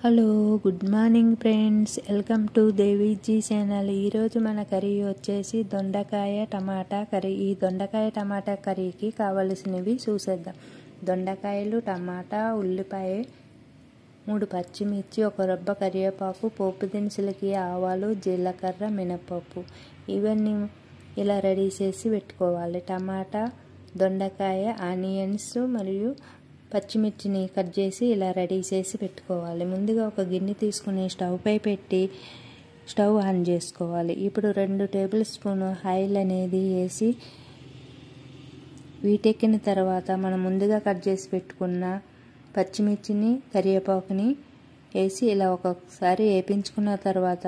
Hello good morning friends, welcome to Deviji channel. ఈరోజు మన curry వచ్చేసి దొండకాయ టమాటా కర్రీ. ఈ దొండకాయ టమాటా కర్రీకి కావలసినవి చూసేద్దాం. దొండకాయలు, టమాటా, ఉల్లిపాయ, 3 పచ్చిమిర్చి, 1 రెబ్బ కరివేపాకు, పోపు దినుసులకి ఆవాలు, జీలకర్ర, మినపప్పు. ఇవన్నీ ఇలా రెడీ చేసి పెట్టుకోవాలి. టమాటా, దొండకాయ, ఆనియన్స్ మరియు పచ్చిమిర్చిని కట్ చేసి ఇలా రెడీ చేసి పెట్టుకోవాలి. ముందుగా ఒక గిన్నె తీసుకుని స్టవ్ పై పెట్టి స్టవ్ ఆన్ చేసుకోవాలి. ఇప్పుడు 2 టేబుల్ స్పూన్ ఆయిల్ అనేది వేసి వీటెక్కిన తర్వాత మనం ముందుగా కట్ చేసి పెట్టుకున్న పచ్చిమిర్చిని, కరివేపాకుని వేసి ఇలా ఒక్కొక్కసారి వేపించుకున్న తర్వాత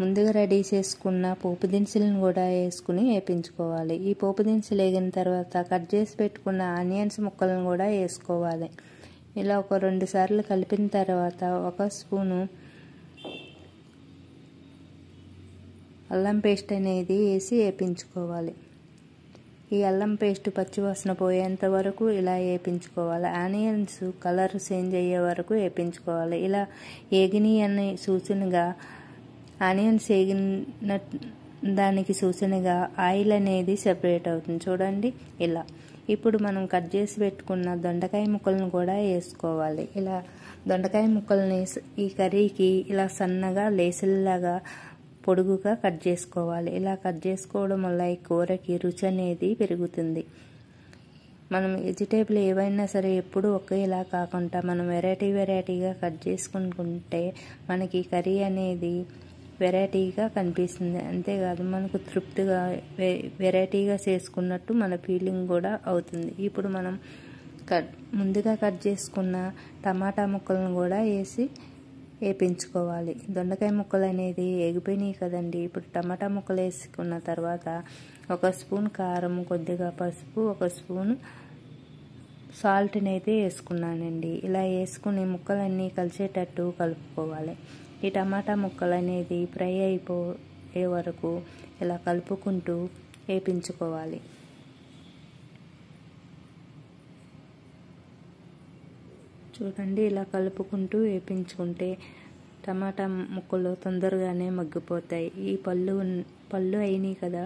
ముందుగా రెడీ చేసుకున్న పోపు దినుసులను కూడా వేసుకుని వేపించుకోవాలి. ఈ పోపు దినుసులు వేగిన తర్వాత కట్ చేసి పెట్టుకున్న ఆనియన్స్ ముక్కలను కూడా వేసుకోవాలి. ఇలా 2 సార్లు కలిపిన తర్వాత 1 స్పూను అల్లం పేస్ట్ అనేది వేసి వేపించుకోవాలి. ఈ అల్లం పేస్ట్ పచ్చివాసన పోయేంత వరకు ఇలా వేపించుకోవాలి. ఆనియన్స్ కలర్ చేంజ్ అయ్యే వరకు వేపించుకోవాలి. ఇలా వేగిని అనే సూచనగా ఆనియన్స్ వేగిన దానికి సూచనగా ఆయిల్ అనేది సెపరేట్ అవుతుంది. చూడండి ఇలా. ఇప్పుడు మనం కట్ చేసి పెట్టుకున్న దొండకాయ ముక్కలను కూడా వేసుకోవాలి. ఇలా దొండకాయ ముక్కల్ని ఈ కర్రీకి ఇలా సన్నగా లేసుల్లాగా పొడుగుగా కట్ చేసుకోవాలి. ఇలా కట్ చేసుకోవడం వల్ల ఈ కూరకి రుచి అనేది పెరుగుతుంది. మనం వెజిటేబుల్ ఏవైనా సరే ఎప్పుడు ఒకేలా కాకుండా మనం వెరైటీగా కట్ చేసుకుంటే మనకి కర్రీ అనేది వెరైటీగా కనిపిస్తుంది. అంతేకాదు మనకు తృప్తిగా వెరైటీగా చేసుకున్నట్టు మన ఫీలింగ్ కూడా అవుతుంది. ఇప్పుడు మనం ముందుగా కట్ చేసుకున్న టమాటా ముక్కలను కూడా వేసి వేపించుకోవాలి. దొండకాయ ముక్కలు అనేది ఎగిపోయినాయి కదండి. ఇప్పుడు టమాటా ముక్కలు వేసుకున్న తర్వాత 1 స్పూన్ కారం, కొద్దిగా పసుపు, 1 స్పూన్ సాల్ట్ని అయితే వేసుకున్నానండి. ఇలా వేసుకుని ముక్కలన్నీ కలిసేటట్టు కలుపుకోవాలి. ఈ టమాటా ముక్కలు అనేది ఫ్రై అయిపోయే వరకు ఇలా కలుపుకుంటూ వేపించుకోవాలి. చూడండి ఇలా కలుపుకుంటూ వేపించుకుంటే టమాటా ముక్కలు తొందరగానే మగ్గిపోతాయి. ఈ పళ్ళు అయినాయి కదా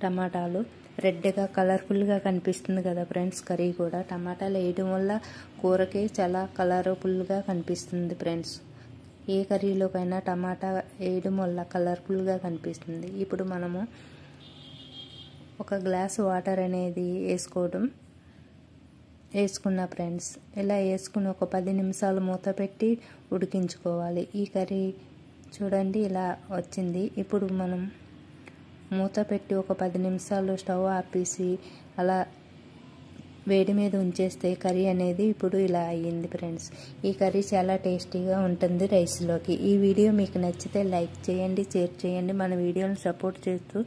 టమాటాలు, రెడ్గా కలర్ఫుల్గా కనిపిస్తుంది కదా ఫ్రెండ్స్. కర్రీ కూడా టమాటాలు వేయడం వల్ల కూరకి చాలా కలర్ఫుల్గా కనిపిస్తుంది ఫ్రెండ్స్. ఏ కర్రీలోకైనా టమాటా వేయడం వల్ల కలర్ఫుల్గా కనిపిస్తుంది. ఇప్పుడు మనము 1 గ్లాసు వాటర్ అనేది వేసుకున్న ఫ్రెండ్స్. ఇలా వేసుకుని 10 నిమిషాలు మూత పెట్టి ఉడికించుకోవాలి. ఈ కర్రీ చూడండి ఇలా వచ్చింది. ఇప్పుడు మనం మూత పెట్టి 10 నిమిషాలు స్టవ్ ఆపేసి అలా వేడి మీద ఉంచేస్తే కర్రీ అనేది ఇప్పుడు ఇలా అయ్యింది ఫ్రెండ్స్. ఈ కర్రీ చాలా టేస్టీగా ఉంటుంది రైస్లోకి. ఈ వీడియో మీకు నచ్చితే లైక్ చేయండి, షేర్ చేయండి. మన వీడియోని సపోర్ట్ చేస్తూ